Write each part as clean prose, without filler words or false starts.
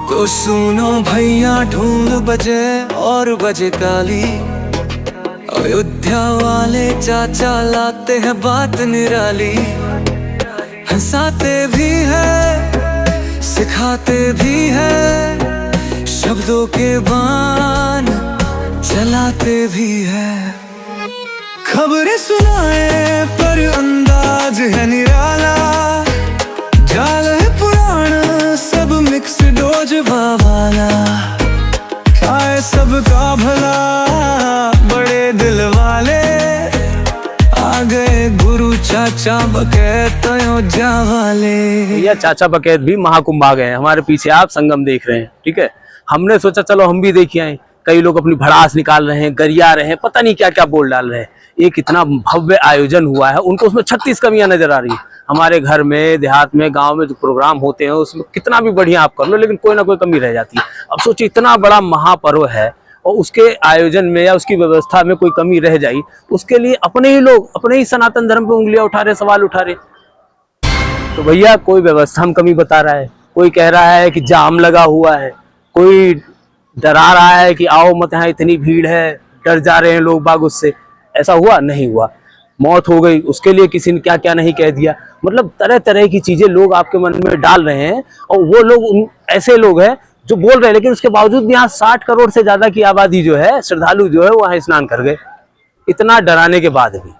तो सुनो भैया ढूंढ बजे और बजे काली, अयोध्या वाले चाचा लाते हैं बात निराली। हंसाते भी है सिखाते भी है, शब्दों के बाण चलाते भी है। खबरें सुनाए पर अंदाज है निराला, जाल है पुराना सब मिक्स डोज वाला। आए सबका भला बड़े दिल वाले, आ गए गुरु चाचा बकैत अयोध्या वाले। भैया चाचा बकैत भी महाकुंभ आ गए हैं, हमारे पीछे आप संगम देख रहे हैं। ठीक है, हमने सोचा चलो हम भी देखिए आए। कई लोग अपनी भड़ास निकाल रहे हैं, गरिया रहे हैं, पता नहीं क्या क्या बोल डाल रहे हैं। एक इतना भव्य आयोजन हुआ है, उनको उसमें 36 कमियां नजर आ रही है। हमारे घर में, देहात में, गांव में जो प्रोग्राम होते हैं उसमें कितना भी बढ़िया आप कर लो, लेकिन कोई ना कोई कमी रह जाती है। अब सोचिए इतना बड़ा महापर्व है और उसके आयोजन में या उसकी व्यवस्था में कोई कमी रह जाए, उसके लिए अपने ही लोग अपने ही सनातन धर्म पे उंगलियां उठा रहे, सवाल उठा रहे। तो भैया कोई व्यवस्था में कमी बता रहा है, कोई कह रहा है कि जाम लगा हुआ है, कोई डरा रहा है कि आओ मत, यहाँ इतनी भीड़ है, डर जा रहे हैं लोग बाग उससे। ऐसा हुआ नहीं हुआ, मौत हो गई, उसके लिए किसी ने क्या क्या नहीं कह दिया। मतलब तरह तरह की चीजें लोग आपके मन में डाल रहे हैं, और वो लोग ऐसे लोग हैं जो बोल रहे हैं, लेकिन उसके बावजूद भी यहाँ 60 करोड़ से ज्यादा की आबादी जो है, श्रद्धालु जो है, वहां स्नान कर गए, इतना डराने के बाद भी।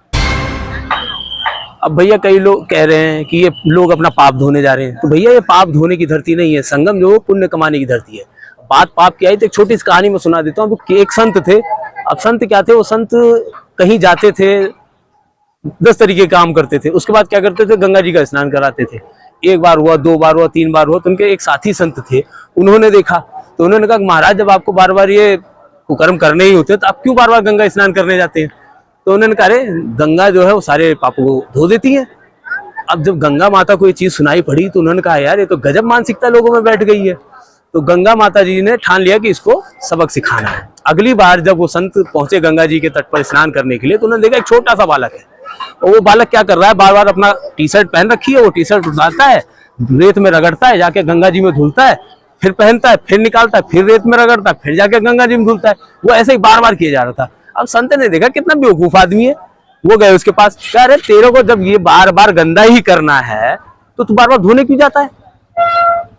अब भैया कई लोग कह रहे हैं कि ये लोग अपना पाप धोने जा रहे हैं, तो भैया ये पाप धोने की धरती नहीं है, संगम जो पुण्य कमाने की धरती है। बात पाप की आई तो एक छोटी सी कहानी में सुना देता हूँ कि एक संत थे। अब संत क्या थे, वो संत कहीं जाते थे, 10 तरीके के काम करते थे, उसके बाद क्या करते थे, गंगा जी का स्नान कराते थे। एक बार हुआ, 2 बार हुआ, 3 बार हुआ, तो उनके एक साथी संत थे, उन्होंने देखा तो उन्होंने कहा महाराज जब आपको बार बार ये कुकर्म करने ही होते तो आप क्यों बार बार गंगा स्नान करने जाते हैं। तो उन्होंने कहा अरे गंगा जो है वो सारे पापों को धो देती है। अब जब गंगा माता को ये चीज सुनाई पड़ी तो उन्होंने कहा यार ये तो गजब मानसिकता लोगों में बैठ गई है। तो गंगा माता जी ने ठान लिया कि इसको सबक सिखाना है। अगली बार जब वो संत पहुंचे गंगा जी के तट पर स्नान करने के लिए, तो उन्होंने देखा एक छोटा सा बालक है, और वो बालक क्या कर रहा है, बार बार अपना टी शर्ट पहन रखी है, वो टी शर्ट उतारता है, रेत में रगड़ता है, जाके गंगा जी में धुलता है, फिर पहनता है, फिर निकालता है, फिर रेत में रगड़ता है, फिर जाके गंगा जी में धुलता है। वो ऐसे ही बार बार किया जा रहा था। अब संत ने देखा कितना बेवकूफ आदमी है, वो गए उसके पास, कह रहे तेरे को जब ये बार बार गंदा ही करना है तो तू बार बार धोने क्यों जाता है।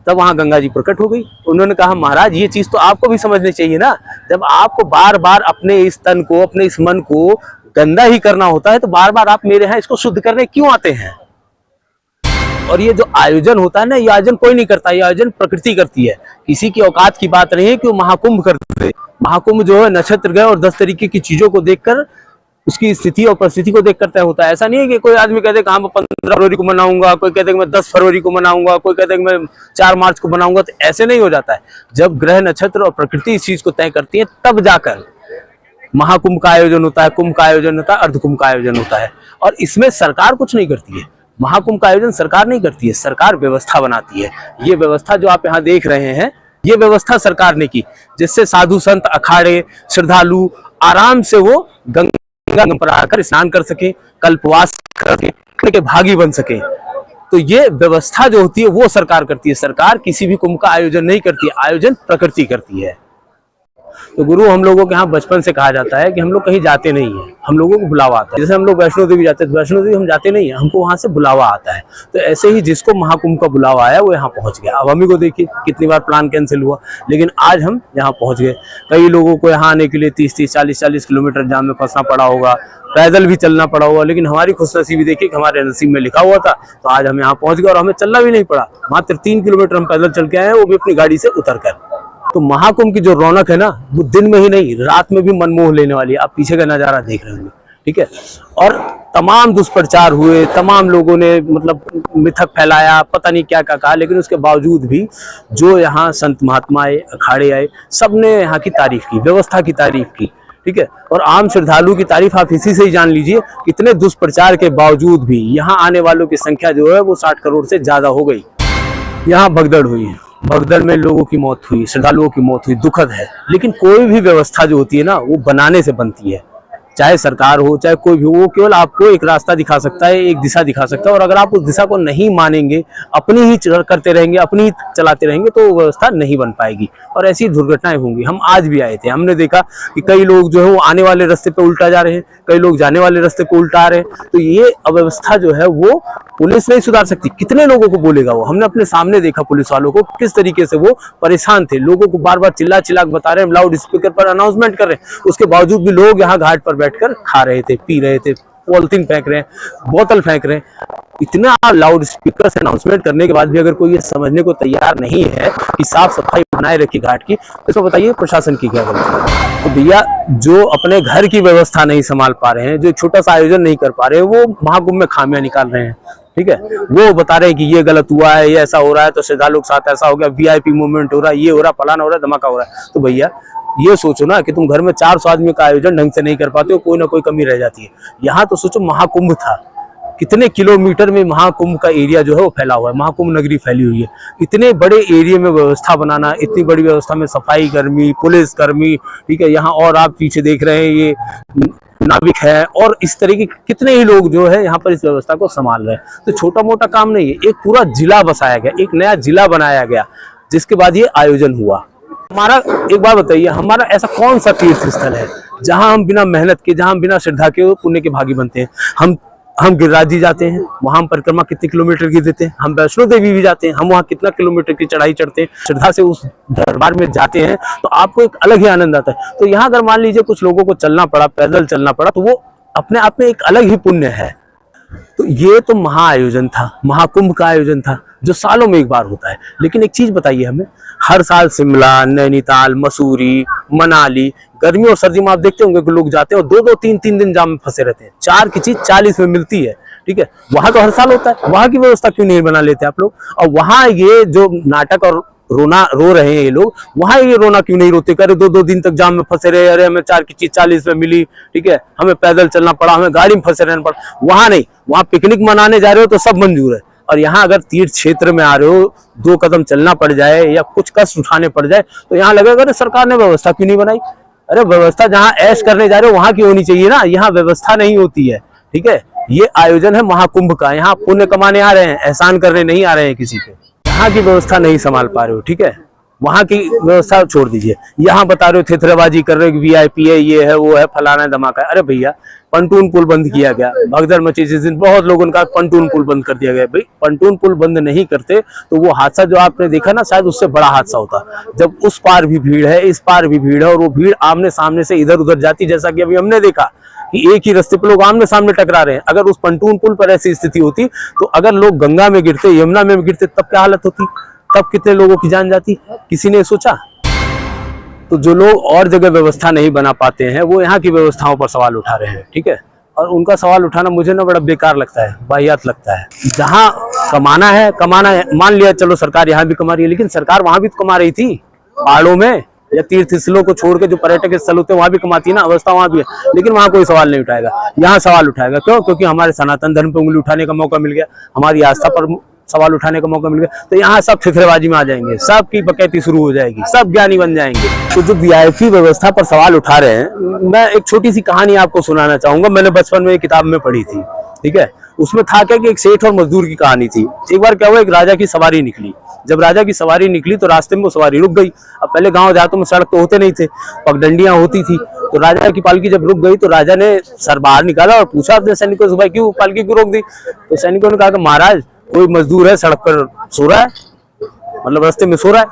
तब वहां गंगा जी प्रकट हो गई। उन्होंने कहा महाराज ये चीज तो आपको भी समझनी चाहिए ना, जब आपको बार बार अपने इस तन को, अपने इस मन को गंदा ही करना होता है, तो बार बार आप मेरे यहाँ इसको शुद्ध करने क्यों आते हैं। और ये जो आयोजन होता है ना, ये आयोजन कोई नहीं करता, ये आयोजन प्रकृति करती है। किसी की औकात की बात नहीं है कि वो महाकुंभ करते। महाकुंभ जो है नक्षत्र ग्रह और 10 तरीके की चीजों को देखकर, उसकी स्थिति और परिस्थिति को देख कर तय होता है। ऐसा नहीं है कि कोई आदमी कहते कि हाँ मैं 15 फरवरी को मनाऊंगा, कोई कहते कि मैं 10 फरवरी को मनाऊंगा, कोई कहते कि मैं 4 मार्च को मनाऊंगा। तो ऐसे नहीं हो जाता है। जब ग्रह नक्षत्र और प्रकृति इस चीज को तय करती है, तब जाकर महाकुंभ का आयोजन होता है, कुंभ का आयोजन होता है, अर्धकुंभ का आयोजन होता है। और इसमें सरकार कुछ नहीं करती है। महाकुंभ का आयोजन सरकार नहीं करती है, सरकार व्यवस्था बनाती है। ये व्यवस्था जो आप यहाँ देख रहे हैं, ये व्यवस्था सरकार ने की, जिससे साधु संत, अखाड़े, श्रद्धालु आराम से वो गंगा पर आकर स्नान कर सके, कल्पवास करके के भागी बन सके। तो ये व्यवस्था जो होती है वो सरकार करती है। सरकार किसी भी कुंभ का आयोजन नहीं करती है, आयोजन प्रकृति करती है। तो गुरु हम लोगों के यहाँ बचपन से कहा जाता है कि हम लोग कहीं जाते नहीं है, हम लोगों को बुलावा आता है। जैसे हम लोग वैष्णो देवी जाते हैं, वैष्णो देवी हम जाते नहीं है, हमको वहां से बुलावा आता है। तो ऐसे ही जिसको महाकुंभ का बुलावा आया वो यहाँ पहुंच गया। अब हम ही को देखिए कितनी बार प्लान कैंसिल हुआ, लेकिन आज हम यहाँ पहुंच गए। कई लोगों को यहाँ आने के लिए 30-30, 40-40 किलोमीटर जाम में फंसना पड़ा होगा, पैदल भी चलना पड़ा होगा, लेकिन हमारी खुशनसीबी देखिए कि हमारे नसीब में लिखा हुआ था, तो आज हम यहाँ पहुंच गए और हमें चलना भी नहीं पड़ा। मात्र 3 किलोमीटर हम पैदल चल के आए हैं, वो भी अपनी गाड़ी से उतर कर। तो महाकुंभ की जो रौनक है ना, वो दिन में ही नहीं, रात में भी मनमोह लेने वाली है। आप पीछे का नजारा देख रहे होंगे, ठीक है। और तमाम दुष्प्रचार हुए, तमाम लोगों ने मतलब मिथक फैलाया, पता नहीं क्या क्या कहा, लेकिन उसके बावजूद भी जो यहाँ संत महात्मा आए, अखाड़े आए, सबने यहाँ की तारीफ की, व्यवस्था की तारीफ की, ठीक है। और आम श्रद्धालु की तारीफ आप इसी से ही जान लीजिए, कितने दुष्प्रचार के बावजूद भी यहाँ आने वालों की संख्या जो है वो 60 करोड़ से ज्यादा हो गई। यहाँ भगदड़ हुई है, भगदड़ में लोगों की मौत हुई, श्रद्धालुओं की मौत हुई, दुखद है। लेकिन कोई भी व्यवस्था जो होती है ना, वो बनाने से बनती है, चाहे सरकार हो चाहे कोई भी हो, वो केवल आपको एक रास्ता दिखा सकता है, एक दिशा दिखा सकता है, और अगर आप उस दिशा को नहीं मानेंगे, अपनी ही करते रहेंगे, अपनी ही चलाते रहेंगे, तो व्यवस्था नहीं बन पाएगी और ऐसी दुर्घटनाएं होंगी। हम आज भी आए थे, हमने देखा कि कई लोग जो है वो आने वाले रास्ते पे उल्टा जा रहे हैं, कई लोग जाने वाले रास्ते को उल्टा आ रहे हैं। तो ये अव्यवस्था जो है वो पुलिस नहीं सुधार सकती। कितने लोगों को बोलेगा वो? हमने अपने सामने देखा पुलिस वालों को किस तरीके से वो परेशान थे, लोगों को बार बार चिल्ला चिल्ला बता रहे हैं, लाउड स्पीकर पर अनाउंसमेंट कर रहे हैं। उसके बावजूद भी लोग यहाँ घाट पर बैठकर खा रहे थे, पी रहे थे, पॉलिथीन फेंक रहे हैं, बोतल फेंक रहे हैं। इतना लाउड स्पीकर से अनाउंसमेंट करने के बाद भी अगर कोई ये समझने को तैयार नहीं है कि साफ सफाई बनाए रखी घाट की, तो इसको बताइए प्रशासन की क्या गलती है? तो भैया, जो अपने घर की व्यवस्था नहीं संभाल पा रहे हैं, जो छोटा सा आयोजन नहीं कर पा रहे हैं, वो महाकुंभ में खामियां निकाल रहे हैं। ठीक है, वो बता रहे हैं कि ये गलत हुआ है, ये ऐसा हो रहा है, तो श्रद्धालुओं के साथ ऐसा हो गया, वीआईपी मूवमेंट हो रहा है, ये हो रहा, फलाना हो रहा है, धमाका हो रहा है। तो भैया ये सोचो ना कि तुम घर में 400 आदमी का आयोजन ढंग से नहीं कर पाते हो, कोई ना कोई कमी रह जाती है। यहाँ तो सोचो महाकुंभ था, कितने किलोमीटर में महाकुंभ का एरिया जो है वो फैला हुआ है, महाकुंभ नगरी फैली हुई है। इतने बड़े एरिया में व्यवस्था बनाना, इतनी बड़ी व्यवस्था में सफाई कर्मी, पुलिस कर्मी, ठीक है, यहाँ और आप पीछे देख रहे हैं ये नाविक है, और इस तरह के कितने ही लोग जो है यहाँ पर इस व्यवस्था को संभाल रहे हैं। तो छोटा मोटा काम नहीं है, एक पूरा जिला बसाया गया, एक नया जिला बनाया गया, जिसके बाद ये आयोजन हुआ। हमारा एक बात बताइए, हमारा ऐसा कौन सा तीर्थ स्थल है जहां हम बिना मेहनत के, जहां हम बिना श्रद्धा के पुण्य के भागी बनते हैं? हम गिरिराज जी जाते हैं, वहां हम परिक्रमा कितने किलोमीटर की देते हैं। हम वैष्णो देवी भी जाते हैं, हम वहां कितना किलोमीटर की चढ़ाई चढ़ते हैं, श्रद्धा से उस दरबार में जाते हैं, तो आपको एक अलग ही आनंद आता है। तो यहाँ अगर मान लीजिए कुछ लोगों को चलना पड़ा, पैदल चलना पड़ा, तो वो अपने आप में एक अलग ही पुण्य है। तो ये तो महाआयोजन था, महाकुंभ का आयोजन था, जो सालों में एक बार होता है। लेकिन एक चीज बताइए हमें, हर साल शिमला, नैनीताल, मसूरी, मनाली, गर्मी और सर्दी में आप देखते होंगे कि लोग जाते हैं और 2-2, 3-3 दिन जाम में फंसे रहते हैं। 4 की चीज 40 में मिलती है, ठीक है, वहां तो हर साल होता है। वहां की व्यवस्था क्यों नहीं बना लेते आप लोग? और वहां ये जो नाटक और रोना रो रहे हैं ये लोग, वहां ये रोना क्यों नहीं रोते? करे 2-2 दिन तक जाम में फंसे रहे, अरे हमें 4 की चीज 40 में मिली, ठीक है, हमें पैदल चलना पड़ा, हमें गाड़ी में फंसे रहना पड़ा। वहां नहीं, वहां पिकनिक मनाने जा रहे हो तो सब मंजूर है, और यहाँ अगर तीर्थ क्षेत्र में आ रहे हो, 2 कदम चलना पड़ जाए या कुछ कष्ट उठाने पड़ जाए, तो यहाँ लगेगा अरे सरकार ने व्यवस्था क्यों नहीं बनाई? अरे व्यवस्था जहाँ ऐश करने जा रहे हो वहां की होनी चाहिए ना, यहाँ व्यवस्था नहीं होती है। ठीक है, ये आयोजन है महाकुंभ का, यहाँ पुण्य कमाने आ रहे हैं, एहसान करने नहीं आ रहे हैं किसी पे। यहाँ की व्यवस्था नहीं संभाल पा रहे हो, ठीक है, वहां की व्यवस्था छोड़ दीजिए। यहाँ बता रहे हो थेथरेबाजी कर रहे हो, वीआईपी है, ये है, वो है, फलाना है, धमाका है। अरे भैया, पंटून पुल बंद किया गया, भगदड़ मची जिस दिन, बहुत लोगों का पंटून पुल बंद कर दिया गया। भाई पंटून पुल बंद नहीं करते तो वो हादसा जो आपने देखा ना, शायद उससे बड़ा हादसा होता। जब उस पार भी भीड़ है, इस पार भी भीड़ है, और वो भीड़ आमने सामने से इधर उधर जाती, जैसा कि अभी हमने देखा कि एक ही रास्ते पे लोग आमने सामने टकरा रहे हैं। अगर उस पंटून पुल पर ऐसी स्थिति होती, तो अगर लोग गंगा में गिरते, यमुना में गिरते, तब क्या हालत होती? तब कितने लोगों की जान जाती? किसी ने सोचा? तो जो लोग और जगह व्यवस्था नहीं बना पाते हैं, वो यहाँ की व्यवस्थाओं पर सवाल उठा रहे हैं, ठीक है, और उनका सवाल उठाना मुझे ना बड़ा बेकार लगता है, वाहियात लगता है। जहाँ कमाना है, मान लिया, चलो सरकार यहाँ भी कमा रही है, लेकिन सरकार वहां भी तो कमा रही थी, पहाड़ों में या तीर्थ स्थलों को छोड़ के जो पर्यटक स्थल होते हैं वहां भी कमाती है ना, अवस्था वहां भी है, लेकिन वहां कोई सवाल नहीं उठाएगा। यहाँ सवाल उठाएगा, क्यों? क्योंकि हमारे सनातन धर्म पर उंगली उठाने का मौका मिल गया, हमारी आस्था पर सवाल उठाने का मौका मिल गया, तो यहाँ सब थिथरेबाजी में आ जाएंगे, सबकी बकैती शुरू हो जाएगी, सब ज्ञानी बन जाएंगे। तो जो वीआईपी व्यवस्था पर सवाल उठा रहे हैं, मैं एक छोटी सी कहानी आपको सुनाना चाहूंगा। मैंने बचपन में एक किताब में पढ़ी थी, ठीक है, उसमें था क्या कि एक सेठ और मजदूर की कहानी थी। एक बार क्या हुआ, एक राजा की सवारी निकली। जब राजा की सवारी निकली तो रास्ते में वो सवारी रुक गई। अब पहले गांव देहातों में सड़क तो होते नहीं थे, पगडंडियां होती थी। तो राजा की पालकी जब रुक गई तो राजा ने सर बाहर निकाला और पूछा अपने सैनिकों से, भाई क्यों पालकी क्यों रोक दी? तो सैनिकों ने कहा कि महाराज, कोई मजदूर है सड़क पर सो रहा है, मतलब रास्ते में सो रहा है।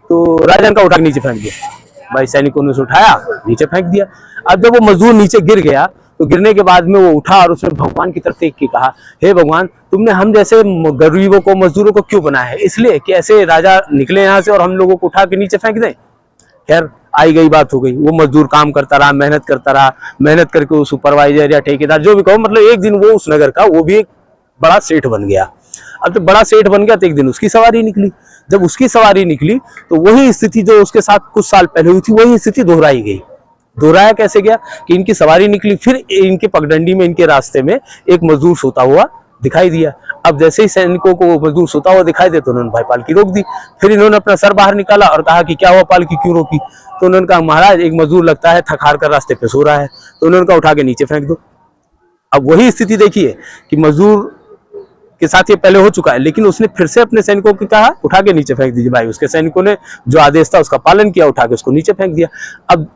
तो राजा का उठा के नीचे फेंक दिया। भाई सैनिकों ने उसे उठाया, नीचे फेंक दिया। अब जब वो मजदूर नीचे गिर गया, तो गिरने के बाद में वो उठा और उसने भगवान की तरफ देख के कहा, हे भगवान, तुमने हम जैसे गरीबों को, मजदूरों को क्यों बनाया है? इसलिए कि ऐसे राजा निकले यहाँ से और हम लोगों को उठा के नीचे फेंक दें? खैर, आई गई बात हो गई। वो मजदूर काम करता रहा, मेहनत करता रहा, मेहनत करके वो सुपरवाइजर या ठेकेदार जो भी कहो, मतलब एक दिन वो उस नगर का वो भी एक बड़ा सेठ बन गया। अब तो बड़ा सेठ बन गया तो एक दिन उसकी सवारी निकली। जब उसकी सवारी निकली तो वही स्थिति जो उसके साथ कुछ साल पहले हुई थी, वही स्थिति दोहराई गई। दोहराया कैसे गया कि इनकी सवारी निकली, फिर इनके पगडंडी में, इनके रास्ते में एक मजदूर सोता हुआ दिखाई दिया। अब जैसे ही सैनिकों को वो मजदूर सोता हुआ दिखाई दे तो उन्होंने भाई पालकी रोक दी। फिर इन्होंने अपना सर बाहर निकाला और कहा कि क्या हुआ, पालकी क्यों रोकी? तो उन्होंने कहा महाराज एक मजदूर लगता है थक हार कर रास्ते पे सो रहा है। तो उन्होंने कहा उठा के नीचे फेंक दो। अब वही स्थिति देखिए कि मजदूर के साथ ये पहले हो चुका है, लेकिन उसने फिर से अपने सैनिकों को कहा उठा के नीचे फेंक दीजिए। भाई उसके सैनिकों ने जो आदेश था उसका पालन किया, उठा के उसको नीचे फेंक दिया। अब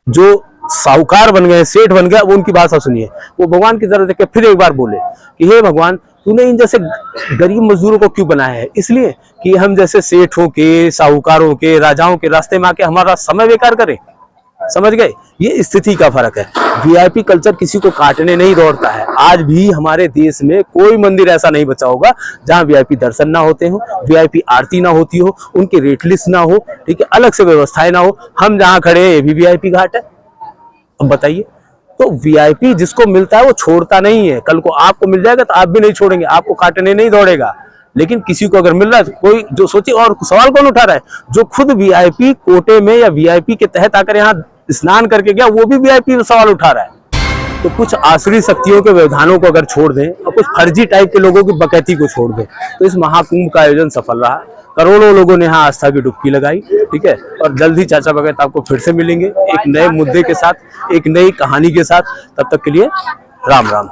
जो साहूकार बन गए, सेठ बन गया, वो उनकी भाषा सुनिए। वो भगवान की तरफ देख के फिर एक बार बोले कि हे भगवान, तूने इन जैसे गरीब मजदूरों को क्यों बनाया है? इसलिए कि हम जैसे सेठों के, साहूकारों के, राजाओं के रास्ते में आके हमारा समय बेकार करें। समझ गए? ये स्थिति का फर्क है। वीआईपी कल्चर किसी को काटने नहीं दौड़ता है। आज भी हमारे देश में कोई मंदिर ऐसा नहीं बचा होगा जहां वीआईपी दर्शन ना होते हो, वीआईपी आरती ना होती हो, उनके रेट लिस्ट ना हो, ठीक है, अलग से व्यवस्थाएं ना हो। हम जहां खड़े हैं ये भी वीआईपी घाट है। अब बताइए, तो वीआईपी जिसको मिलता है वो छोड़ता नहीं है। कल को आपको मिल जाएगा तो आप भी नहीं छोड़ेंगे, आपको काटने नहीं दौड़ेगा। लेकिन किसी को अगर मिल रहा है तो कोई जो सोचे, और सवाल कौन उठा रहा है? जो खुद वीआईपी कोटे में या वीआईपी के तहत आकर यहाँ स्नान करके गया, वो भी वीआईपी सवाल उठा रहा है। तो कुछ आसुरी शक्तियों के व्यवधानों को अगर छोड़ दें और कुछ फर्जी टाइप के लोगों की बकैती को छोड़ दें तो इस महाकुंभ का आयोजन सफल रहा। करोड़ों लोगों ने यहाँ आस्था की डुबकी लगाई, ठीक है। और जल्द ही चाचा भगत आपको फिर से मिलेंगे एक नए मुद्दे के साथ, एक नई कहानी के साथ। तब तक के लिए राम राम।